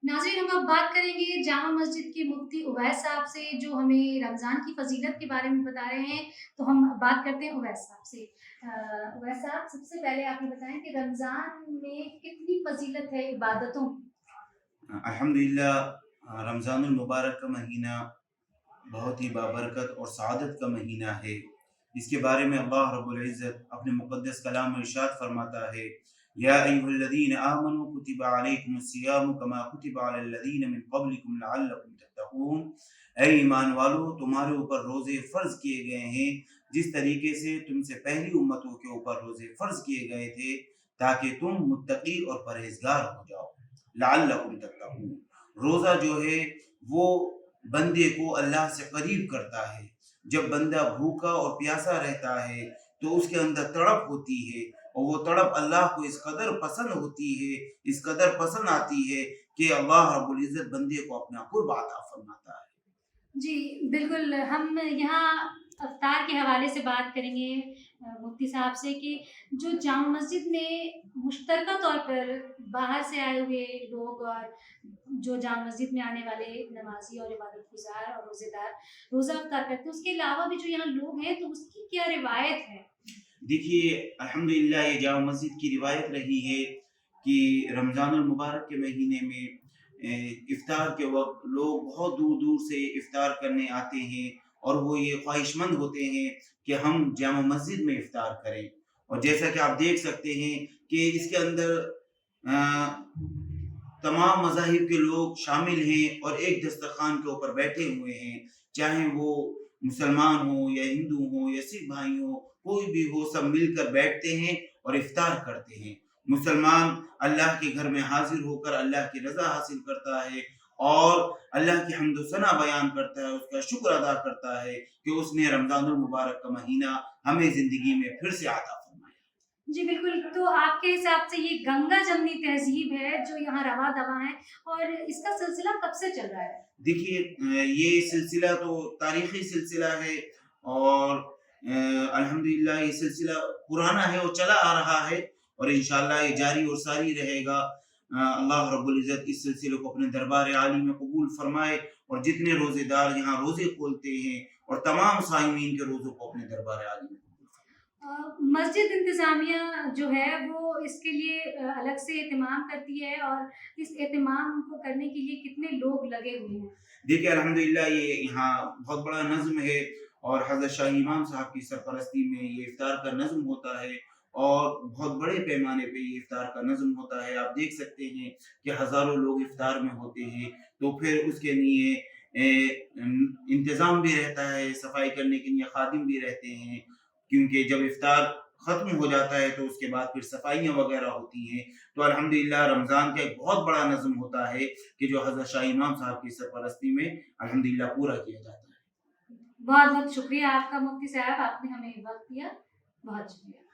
नाज़रीन, हम अब बात करेंगे जामा मस्जिद के मुफ्ती उवैस साहब से, जो हमें रमज़ान की फ़ज़ीलत के बारे में बता रहे हैं। तो हम बात करते हैं उवैस साहब से। उवैस साहब, सबसे पहले आप ये बताएँ कि रमज़ान में कितनी फ़ज़ीलत है इबादतों की? अल्हम्दुलिल्लाह, रमज़ानुल मुबारक का महीना बहुत ही बाबरकत और सआदत का महीना है। इसके बारे में अल्लाह रब्बुल इज़्ज़त अपने मुक़द्दस कलाम में इरशाद फरमाता है, या अय्युहल्लज़ीना आमनू कुतिबा अलैकुमुस्सियामु कमा कुतिबा अलल्लज़ीना मिन क़ब्लिकुम लअल्लकुम तत्तक़ून। ऐ ईमान वालों, तुम्हारे ऊपर रोज़े फ़र्ज़ किए गए हैं जिस तरीके से तुमसे पहली उम्मतों के ऊपर रोज़े फ़र्ज़ किए गए थे, ताकि तुम मुत्तकी और परहेज़गार हो जाओ। लअल्लकुम तत्तक़ून, रोज़ा जो है वो बंदे को अल्लाह से करीब करता है। जब बंदा भूखा और प्यासा रहता है तो उसके अंदर तड़प होती है, और वो तड़प अल्लाह को इस कदर पसंद होती है, इस कदर पसंद आती है कि अल्लाह रब्बुल इज़्ज़त बंदे को अपना कुर्ब अता फरमाता है। जी, बिल्कुल, हम यहाँ अफ्तार के हवाले से बात करेंगे मुफ्ती साहब से कि जो जामा मस्जिद में मुश्तरका तौर पर बाहर से आए हुए लोग और जो जामा मस्जिद में आने वाले नमाज़ी और इबादतगुज़ार और रोज़ेदार रोज़ा अफ्तार करते हैं, उसके अलावा भी जो यहाँ लोग हैं, तो उसकी क्या रिवायत है? देखिए, अल्हम्दुलिल्लाह, ये जामा मस्जिद की रिवायत रही है कि रमज़ानुल मुबारक के महीने में इफ्तार के वक़्त लोग बहुत दूर-दूर से इफ्तार करने आते हैं, और वो ये ख्वाहिशमंद होते हैं कि हम जामा मस्जिद में इफ्तार करें। और जैसा कि आप देख सकते हैं कि इसके अंदर अ, तमाम मज़ाहिब के लोग शामिल हैं और एक दस्तरख़्वान के ऊपर बैठे हुए हैं। चाहे वो मुसलमान हो या हिंदू हो या सिख भाई हो, कोई भी हो, सब मिलकर बैठते हैं और इफ्तार करते हैं। मुसलमान अल्लाह के घर में हाज़िर होकर अल्लाह की रज़ा हासिल करता है और अल्लाह की हम्द व सना बयान करता है, उसका शुक्र अदा करता है कि उसने रमज़ानुल मुबारक का महीना हमें ज़िंदगी में फिर से अता फ़रमाया। जी, बिल्कुल, तो आपके हिसाब से ये गंगा जमनी तहज़ीब है जो यहाँ रवां-दवां है, और इसका सिलसिला कब से चल रहा है? देखिए, ये सिलसिला तो तारीख़ी सिलसिला है, और अल्हम्दुलिल्लाह ये सिलसिला पुराना है और चला आ रहा है, और इंशाअल्लाह ये जारी और सारी रहेगा। अल्लाह रब्बुल इज़्ज़त इस सिलसिले को अपने दरबार आली में कबूल फ़रमाए, और जितने रोज़ेदार यहाँ रोज़े खोलते हैं और तमाम साइमीन के रोज़ों को अपने दरबार आली में कबूल फ़रमाए। मस्जिद इंतज़ामिया जो है वो इसके लिए अलग से एहतमाम करती है, और इस एहतमाम को करने के लिए कितने लोग लगे हुए हैं? देखिए, अल्हम्दुलिल्लाह, ये यहाँ बहुत बड़ा नज़्म है, और हज़रत शाह इमाम साहब की सरपरस्ती में ये इफ्तार का नज़्म होता है, और बहुत बड़े पैमाने पे ये इफ्तार का नज़्म होता है। आप देख सकते हैं कि हज़ारों लोग इफ्तार में होते हैं, तो फिर उसके लिए इंतज़ाम भी रहता है, सफाई करने के लिए खादिम भी रहते हैं, क्योंकि जब इफ्तार ख़त्म हो जाता है तो उसके बाद फिर सफाइयाँ वग़ैरह होती हैं। तो अल्हम्दुलिल्लाह, रमज़ान का एक बहुत बड़ा नज़्म होता है कि जो हज़रत शाह इमाम साहब की सरपरस्ती में अल्हम्दुलिल्लाह पूरा किया जाता है। बहुत-बहुत शुक्रिया आपका मुफ्ती साहब, आपने हमें वक़्त दिया। बहुत शुक्रिया।